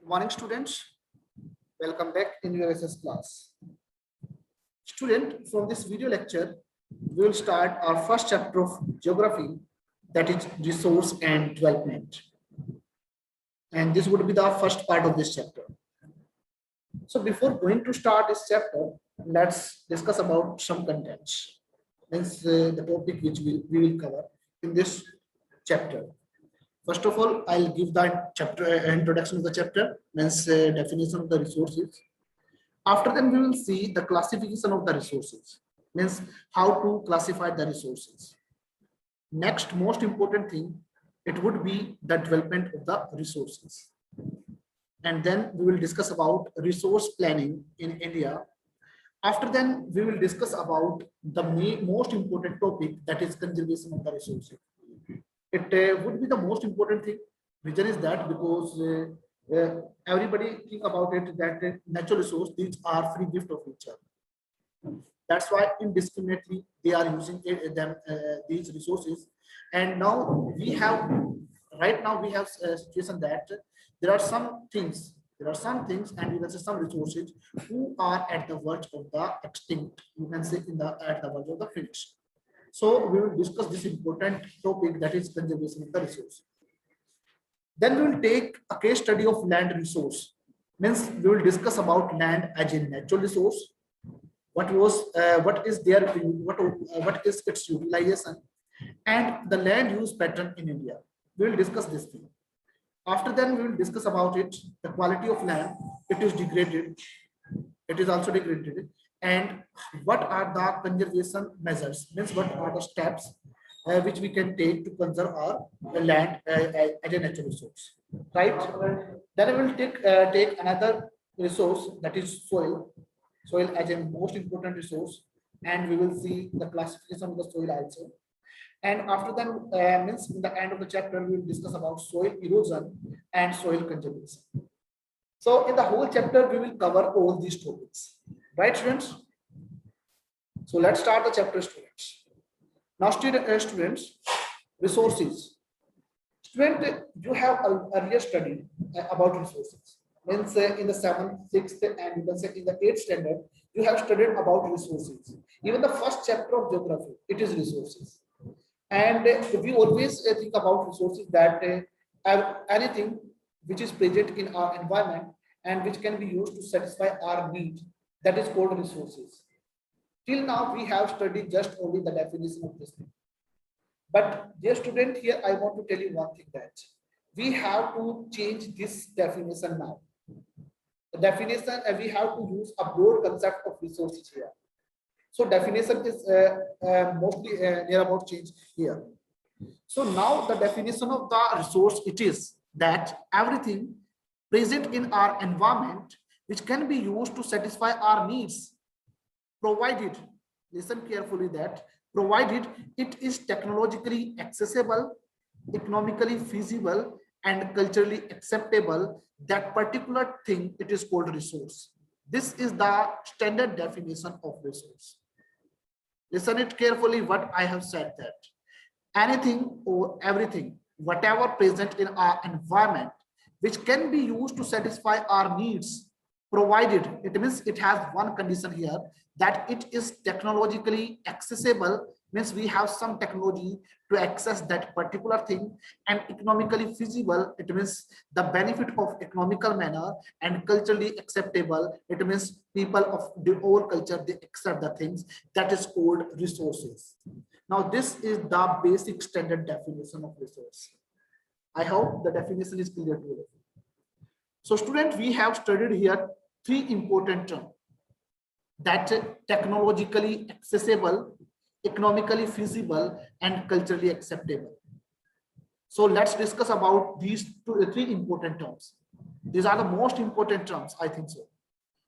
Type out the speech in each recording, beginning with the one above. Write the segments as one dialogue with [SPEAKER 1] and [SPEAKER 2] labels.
[SPEAKER 1] Morning students, welcome back in your SS class. Student, from this video lecture, we will start our first chapter of geography, that is resource and development. And this would be the first part of this chapter. So before going to start this chapter, let's discuss about some contents. Means the topic which we will cover in this chapter. First of all, I'll give the chapter introduction of the chapter, means definition of the resources. After that, we will see the classification of the resources, means how to classify the resources. Next, most important thing, it would be the development of the resources. And then we will discuss about resource planning in India. After then, we will discuss about the most important topic, that is conservation of the resources. It would be the most important thing. Reason is that because everybody think about it that natural resource, these are free gift of nature. That's why indiscriminately they are using these resources. And now we have, right now we have a situation that there are some things, and you can say some resources who are at the verge of the extinct. You can say at the verge of the finish. So we will discuss this important topic, that is conservation of the resource. Then we will take a case study of land resource. Means we will discuss about land as a natural resource. What is its utilization, and the land use pattern in India. We will discuss this thing. After then we will discuss about it, the quality of land. It is degraded. It is also degraded. And what are the conservation measures, means what are the steps which we can take to conserve our land as a natural resource, right? Then we will take another resource, that is soil as a most important resource, and we will see the classification of the soil also. And after that, means in the end of the chapter, we will discuss about soil erosion and soil conservation. So in the whole chapter, we will cover all these topics. Right, students? So let's start the chapter, students. Now, students, resources. Student, you have earlier studied about resources. Means in the 7th, 6th, and you can say in the 8th standard, you have studied about resources. Even the first chapter of geography, it is resources. And we always think about resources that anything which is present in our environment and which can be used to satisfy our needs, that is called resources. Till now, we have studied just only the definition of this thing. But dear student, here I want to tell you one thing, that we have to change this definition now. The definition, we have to use a broad concept of resources here. So definition is mostly near about change here. So now the definition of the resource, it is that everything present in our environment which can be used to satisfy our needs, provided, listen carefully, that provided it is technologically accessible, economically feasible, and culturally acceptable, that particular thing, it is called resource. This is the standard definition of resource. Listen it carefully what I have said, that anything or everything, whatever present in our environment, which can be used to satisfy our needs, provided, it means it has one condition here, that it is technologically accessible, means we have some technology to access that particular thing, and economically feasible, it means the benefit of economical manner, and culturally acceptable, it means people of the whole culture, they accept the things, that is called resources. Now this is the basic standard definition of resource. I hope the definition is clear to you. So students, we have studied here 3 important terms, that technologically accessible, economically feasible, and culturally acceptable. So let's discuss about these 3 important terms. These are the most important terms, I think so.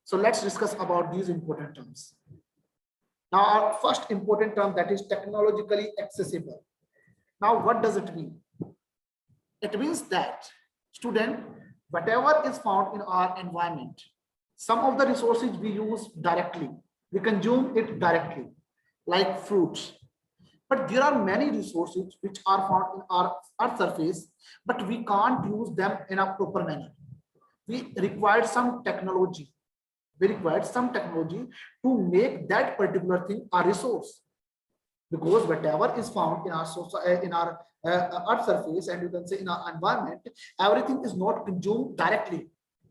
[SPEAKER 1] So let's discuss about these important terms. Now our first important term, that is technologically accessible. Now what does it mean? It means that, student, whatever is found in our environment, some of the resources we use directly, we consume it directly, like fruits. But there are many resources which are found in our earth surface, but we can't use them in a proper manner. we required some technology. We required some technology to make that particular thing a resource, because whatever is found in our in our earth surface, and you can say in our environment, everything is not consumed directly.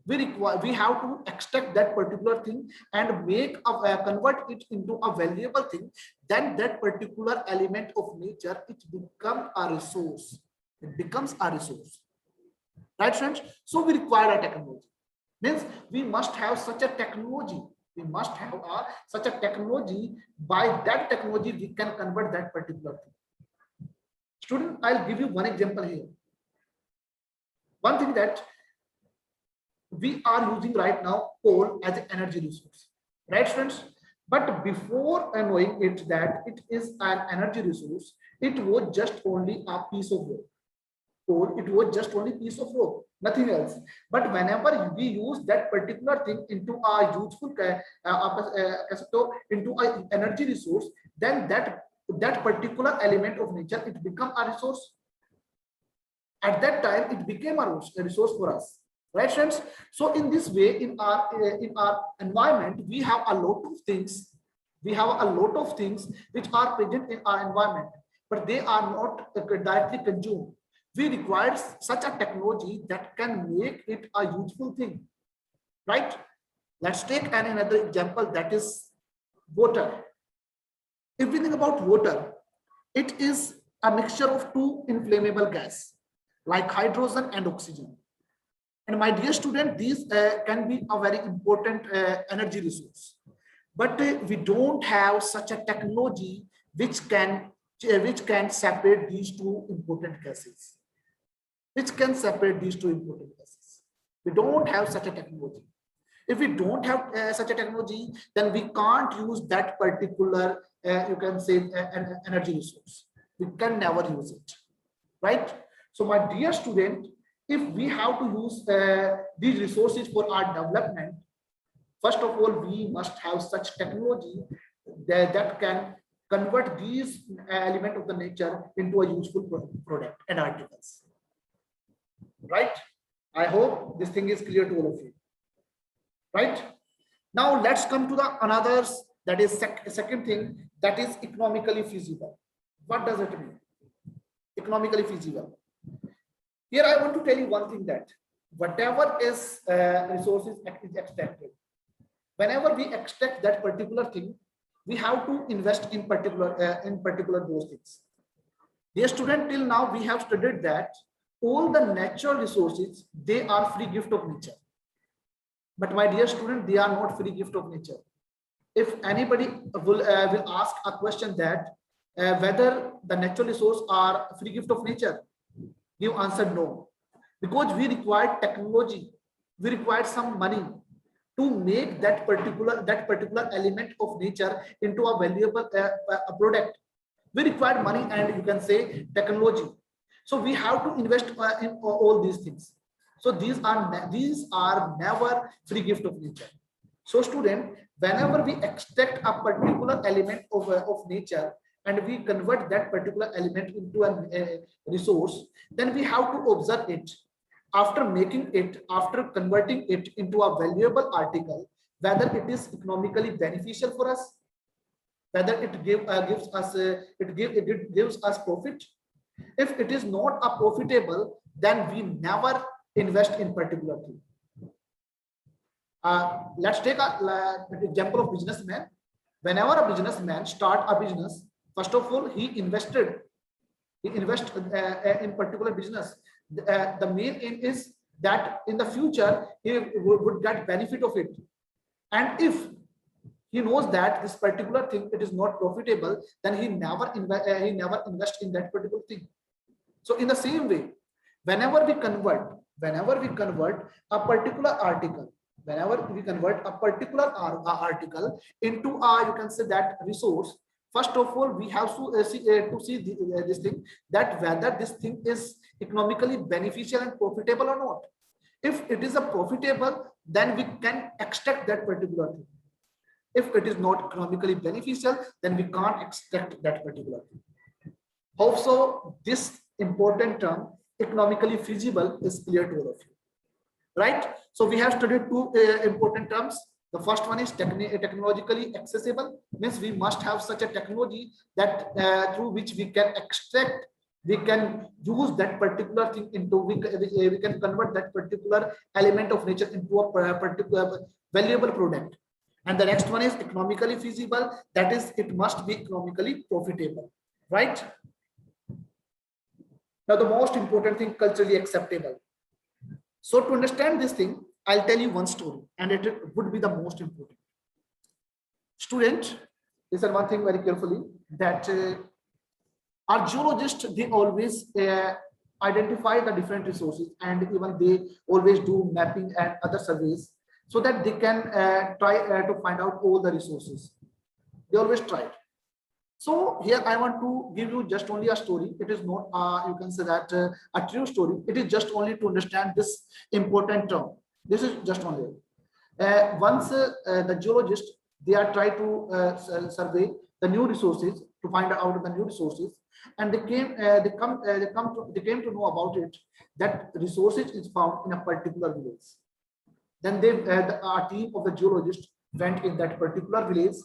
[SPEAKER 1] We have to extract that particular thing and make convert it into a valuable thing. Then that particular element of nature, it becomes a resource. It becomes a resource, right friends? So we require a technology. Means we must have such a technology. We must have such a technology. By that technology, we can convert that particular thing. Student, I'll give you one example here. One thing that we are using right now, coal as an energy resource, right friends? But before knowing it that it is an energy resource, it was just only a piece of rock. Coal, it was just only piece of rock, nothing else. But whenever we use that particular thing into a useful into an energy resource, then that particular element of nature, it become a resource. At that time, it became a resource for us, right friends? So in this way, in our environment, we have a lot of things. We have a lot of things which are present in our environment, but they are not directly consumed. We require such a technology that can make it a useful thing, right? Let's take another example, that is water. If we think about water, it is a mixture of two inflammable gas like hydrogen and oxygen. And my dear student, these can be a very important energy resource, but we don't have such a technology which can separate these two important gases. Which can separate these two important gases. We don't have such a technology. If we don't have such a technology, then we can't use that particular, you can say, an energy resource. We can never use it, right? So my dear student, if we have to use these resources for our development, first of all, we must have such technology that can convert these elements of the nature into a useful product and articles. Right? I hope this thing is clear to all of you. Right? Now let's come to the another, that is second thing, that is economically feasible. What does it mean? Economically feasible. Here I want to tell you one thing, that whatever is resources is extracted, whenever we extract that particular thing, we have to invest in particular those things. Dear student, till now we have studied that all the natural resources, they are free gift of nature. But my dear student, they are not free gift of nature. If anybody will ask a question that whether the natural resources are free gift of nature, you answered no, because we require technology, we require some money to make that particular element of nature into a valuable product. We require money and, you can say, technology. So we have to invest in all these things. So these are never free gift of nature. So student, whenever we extract a particular element of nature and we convert that particular element into a resource, then we have to observe it. After making it, after converting it into a valuable article, whether it is economically beneficial for us, whether it gives us profit. If it is not a profitable, then we never invest in particular thing. Let's take an example of businessman. Whenever a businessman start a business, first of all, he invest in particular business. The main aim is that in the future he would get benefit of it. And if he knows that this particular thing, it is not profitable, then he never invest in that particular thing. So in the same way, whenever we convert a particular article, into a, you can say, that resource, first of all, we have to see this thing, that whether this thing is economically beneficial and profitable or not. If it is a profitable, then we can extract that particular thing. If it is not economically beneficial, then we can't extract that particular thing. Also, this important term, economically feasible, is clear to all of you. right? So we have studied two important terms. The first one is technologically accessible, means we must have such a technology that through which we can extract, we can use that particular thing into, we can convert that particular element of nature into a particular valuable product. And the next one is economically feasible, that is it must be economically profitable, right? Now the most important thing, culturally acceptable. So to understand this thing, I'll tell you one story, and it would be the most important. Student, listen one thing very carefully, that our geologists, they always identify the different resources, and even they always do mapping and other surveys so that they can try to find out all the resources. They always try. So here I want to give you just only a story. It is not, you can say that a true story. It is just only to understand this important term. This is just only. Once the geologists, they are trying to survey the new resources to find out the new resources, and they came to know about it, that resources is found in a particular village. Then our team of the geologists went in that particular village.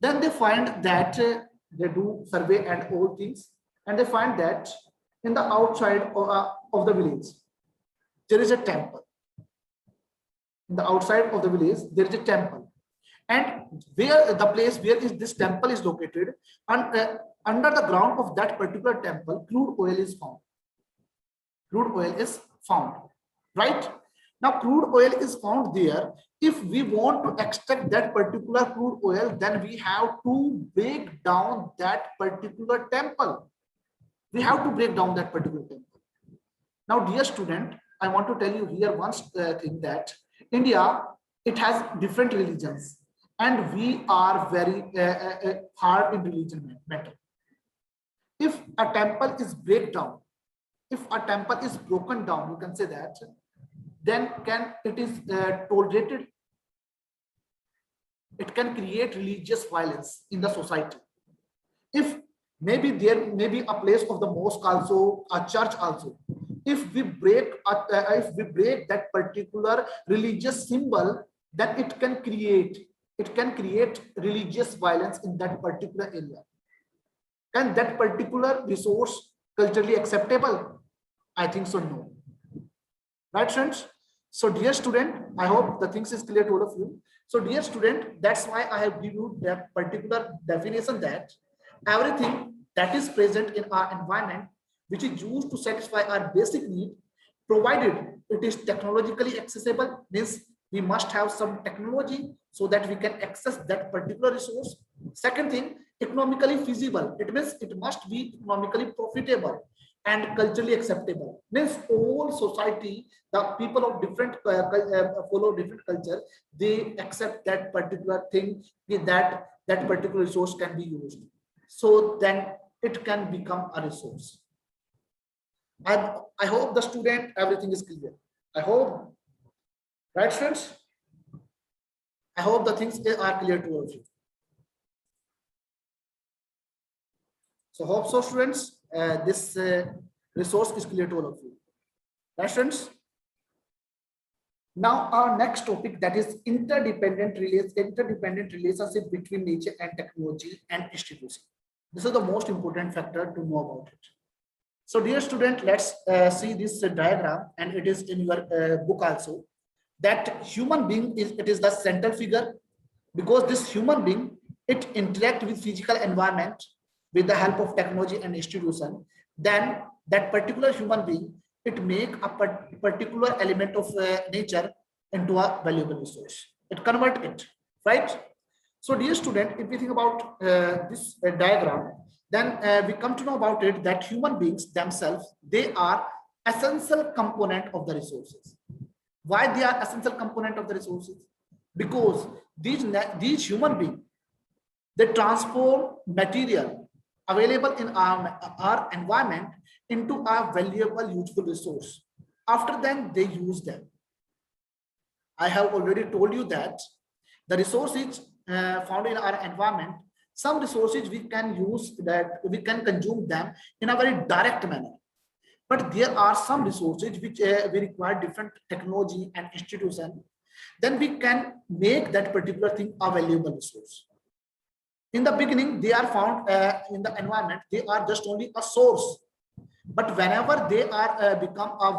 [SPEAKER 1] Then they find that they do survey and all things, and they find that in the outside of the village, there is a temple. In the outside of the village, there is a temple. And where the place where is this temple is located, and under the ground of that particular temple, crude oil is found. Crude oil is found, right? Now, crude oil is found there. If we want to extract that particular crude oil, then we have to break down that particular temple. We have to break down that particular temple. Now, dear student, I want to tell you here one thing, that India, it has different religions, and we are very hard in religion matter. If a temple is break down, if a temple is broken down, you can say that, then it is tolerated. It can create religious violence in the society. If maybe there may be a place of the mosque also, a church also. If we break that particular religious symbol, then it can create religious violence in that particular area. Can that particular resource culturally acceptable? I think so, no. Right, friends? So dear student, I hope the things is clear to all of you. So dear student, that's why I have given you that particular definition, that everything that is present in our environment, which is used to satisfy our basic need, provided it is technologically accessible, means we must have some technology so that we can access that particular resource. Second thing, economically feasible. It means it must be economically profitable and culturally acceptable. Means all society, the people of different follow different culture, they accept that particular thing, that particular resource can be used. So then it can become a resource. I hope the student, everything is clear. I hope, right, friends? I hope the things are clear to all of you. So hope so, students. This resource is clear to all of you. Right, friends? Now our next topic, that is interdependent relationship between nature and technology and institution. This is the most important factor to know about it. So dear student, let's see this diagram, and it is in your book also. That human being is the central figure, because this human being, it interact with physical environment with the help of technology and institution. Then that particular human being, it make a particular element of nature into a valuable resource. It convert it, right? So dear student, if we think about this diagram, then we come to know about it that human beings themselves, they are essential component of the resources. Why they are essential component of the resources? Because these human beings, they transform material available in our environment into a valuable, useful resource. After then, they use them. I have already told you that the resources found in our environment, some resources we can use, that we can consume them in a very direct manner. but there are some resources which we require different technology and institution, then we can make that particular thing a valuable resource. In the beginning, they are found in the environment, they are just only a source. But whenever they are become a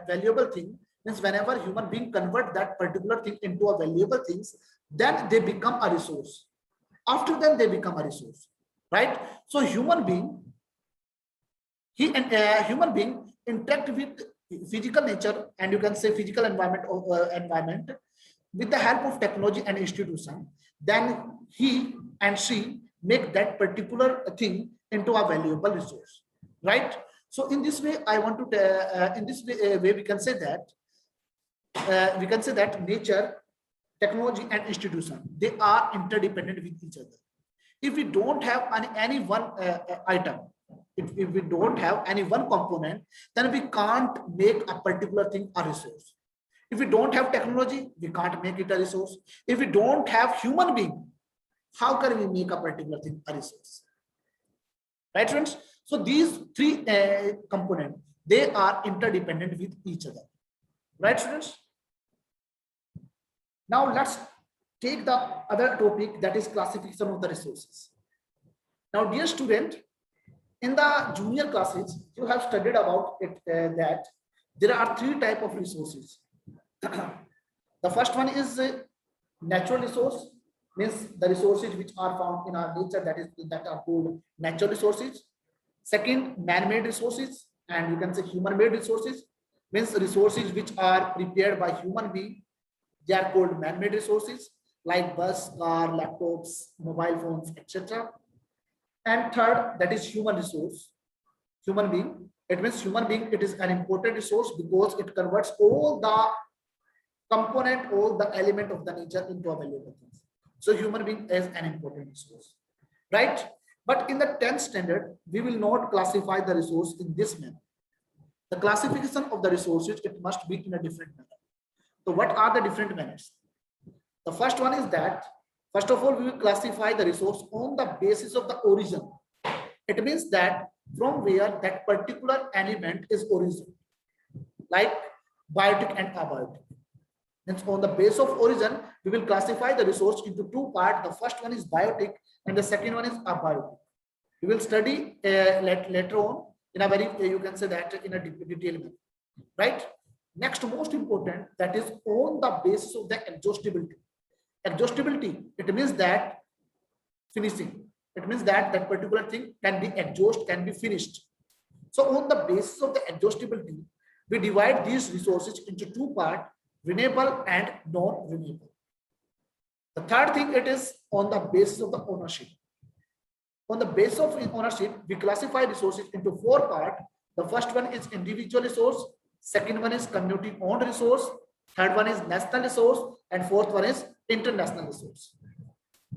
[SPEAKER 1] valuable thing, means whenever human being convert that particular thing into a valuable things, then they become a resource. After then they become a resource, right? So human being, human being interact with physical nature, and you can say physical environment or environment with the help of technology and institution. Then he and she make that particular thing into a valuable resource, right? So in this way, I want to in this way we can say that nature, technology, and institution, they are interdependent with each other. If we don't have any one item, if we don't have any one component, then we can't make a particular thing a resource. If we don't have technology, we can't make it a resource. If we don't have human being, how can we make a particular thing a resource? Right, friends? So these three components, they are interdependent with each other. Right, students? Now let's take the other topic, that is classification of the resources. Now, dear student, in the junior classes, you have studied about it that there are three types of resources. The first one is natural resource, means the resources which are found in our nature, that are called natural resources. Second, man-made resources, and you can say human-made resources, means resources which are prepared by human being. They are called man-made resources, like bus, car, laptops, mobile phones, etc. And third, that is human resource, human being. It means human being, it is an important resource because it converts all the component, all the element of the nature into a valuable things. So human being is an important resource, right? But in the 10th standard, we will not classify the resource in this manner. The classification of the resources, it must be in a different manner. So what are the different manners? The first one is that, first of all, we will classify the resource on the basis of the origin. It means that from where that particular element is origin, like biotic and abiotic. And on the base of origin, we will classify the resource into two parts. The first one is biotic and the second one is abiotic. We will study later on in a very, you can say that in a detailed manner, right? Next, most important, that is on the basis of the exhaustibility. Exhaustibility, it means that finishing. It means that that particular thing can be exhaust, can be finished. So on the basis of the exhaustibility, we divide these resources into two parts, renewable and non-renewable. The third thing, it is on the basis of the ownership. On the basis of ownership, we classify resources into four parts. The first one is individual resource, second one is community owned resource, third one is national resource, and fourth one is international resource.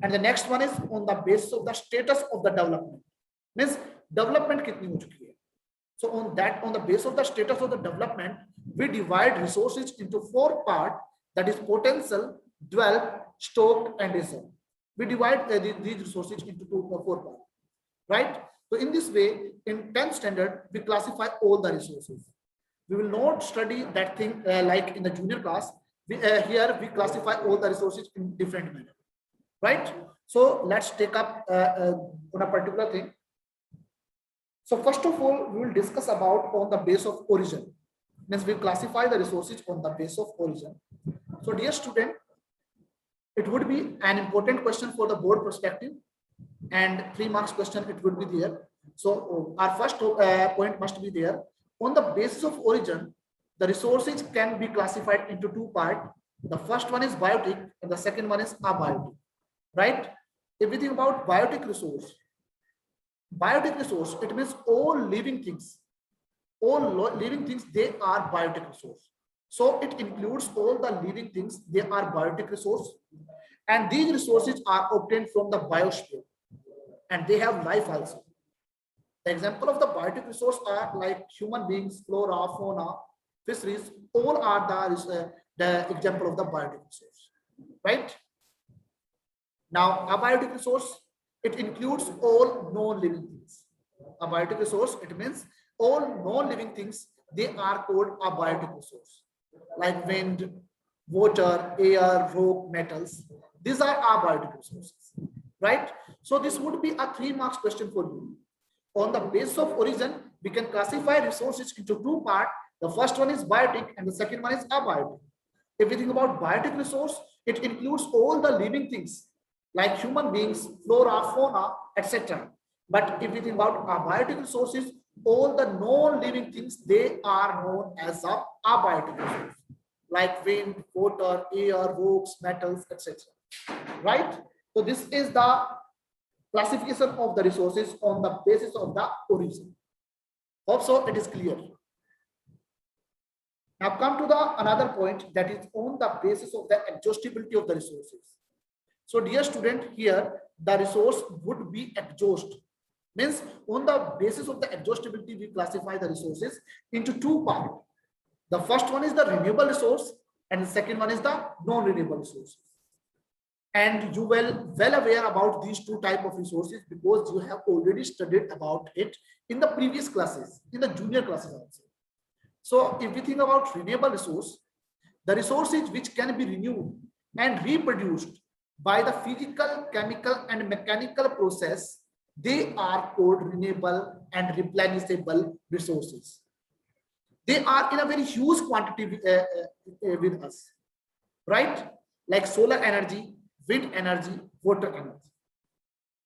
[SPEAKER 1] And the next one is on the basis of the status of the development, means development kitni ho chuki hai. So on the basis of the status of the development, we divide resources into four parts, that is potential, develop, stock, and reserve. We divide these resources into four parts, right? So in this way, in 10th standard, we classify all the resources. We will not study that thing like in the junior class. Here we classify all the resources in different manner, right? So let's take up on a particular thing. So first of all, we will discuss about on the base of origin. Means we classify the resources on the base of origin. So dear student, it would be an important question for the board perspective, and 3 marks question it would be there. So our first point must be there. On the basis of origin, the resources can be classified into two parts. The first one is biotic and the second one is abiotic, right? If we think about biotic resource, it means all living things, they are biotic resource. So it includes all the living things, they are biotic resource, and these resources are obtained from the biosphere and they have life also. The example of the biotic resource are like human beings, flora, fauna, fisheries, all are the example of the biotic resource, right? Now, abiotic resource, it includes all non-living things. Abiotic resource, it means all non-living things, they are called abiotic resource, like wind, water, air, rock, metals. These are abiotic resources, right? So this would be a 3 marks question for you. On the basis of origin, we can classify resources into two parts. The first one is biotic and the second one is abiotic. If we think about biotic resource, it includes all the living things like human beings, flora, fauna, etc. But if we think about abiotic resources, all the non-living things, they are known as abiotic resources, like wind, water, air, rocks, metals, etc. Right? So this is the classification of the resources on the basis of the origin. Hope so it is clear. Now come to the another point, that is on the basis of the exhaustibility of the resources. So dear student, here the resource would be exhaust. Means on the basis of the exhaustibility, we classify the resources into two parts. The first one is the renewable resource and the second one is the non-renewable resources. And you well aware about these two types of resources because you have already studied about it in the previous classes, in the junior classes also. So if we think about renewable resource, the resources which can be renewed and reproduced by the physical, chemical and mechanical process, they are called renewable and replenishable resources. They are in a very huge quantity with us, right? Like solar energy, wind energy, water energy,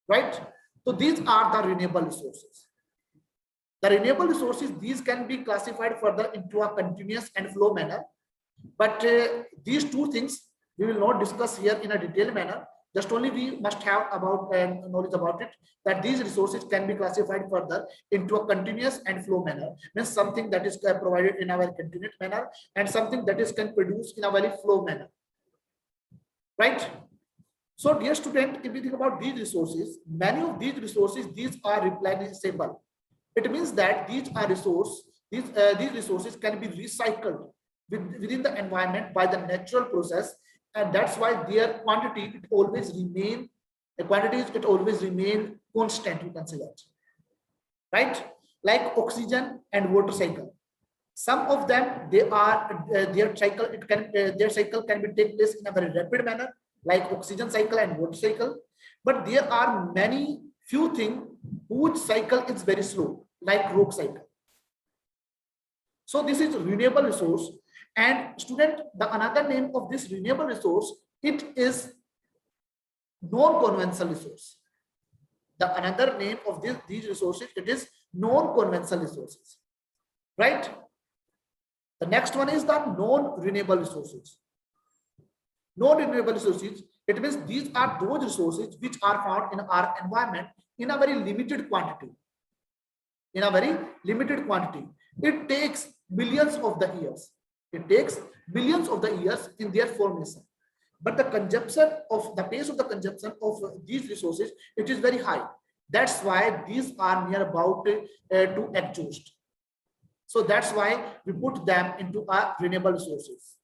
[SPEAKER 1] right? So these are the renewable resources. The renewable resources, these can be classified further into a continuous and flow manner. But these two things we will not discuss here in a detailed manner. Just only we must have about knowledge about it, that these resources can be classified further into a continuous and flow manner. Means something that is provided in a very continuous manner and something that is can produce in a very flow manner. Right? So dear student, if we think about these resources, many of these resources, these are replenishable. It means that these resources can be recycled within the environment by the natural process, and that's why their quantity it always remain constant. You can say that, right? Like oxygen and water cycle. Some of them they are their cycle can be take place in a very rapid manner, like oxygen cycle and water cycle. But there are many few things whose cycle is very slow, like rock cycle. So this is renewable resource. And student, the another name of this renewable resource, it is non-conventional resource. The another name of these resources, it is non-conventional resources, right? The next one is the non-renewable resources. Non-renewable resources, it means these are those resources which are found in our environment in a very limited quantity. In a very limited quantity. It takes billions of the years. It takes billions of the years in their formation. But the pace of the consumption of these resources, it is very high. That's why these are near about to exhaust. So that's why we put them into our renewable resources.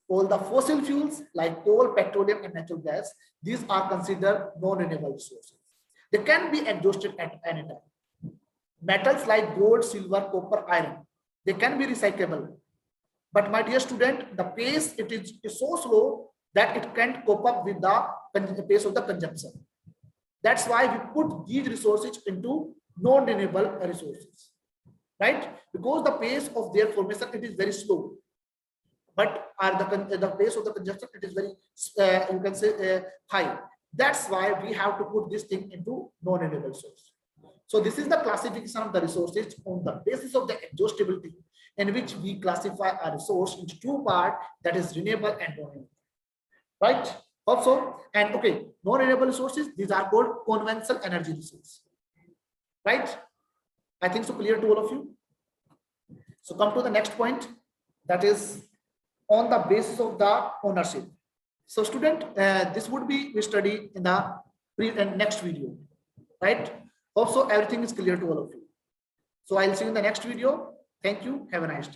[SPEAKER 1] All the fossil fuels like coal, petroleum and natural gas, these are considered non-renewable resources. They can be exhausted at any time. Metals like gold, silver, copper, iron, they can be recyclable. But my dear student, the pace it is so slow that it can't cope up with the pace of the consumption. That's why we put these resources into non-renewable resources, right? Because the pace of their formation it is very slow. But the pace of the consumption it is very you can say high. That's why we have to put this thing into non-renewable source. So this is the classification of the resources on the basis of the exhaustibility, in which we classify a resource into two parts, that is renewable and non-renewable. Right? Also, and okay, non-renewable resources, these are called conventional energy resources. Right? I think so clear to all of you. So come to the next point, that is on the basis of the ownership. So student, this would be we study in the next video, right? Also, everything is clear to all of you. So I'll see you in the next video. Thank you. Have a nice day.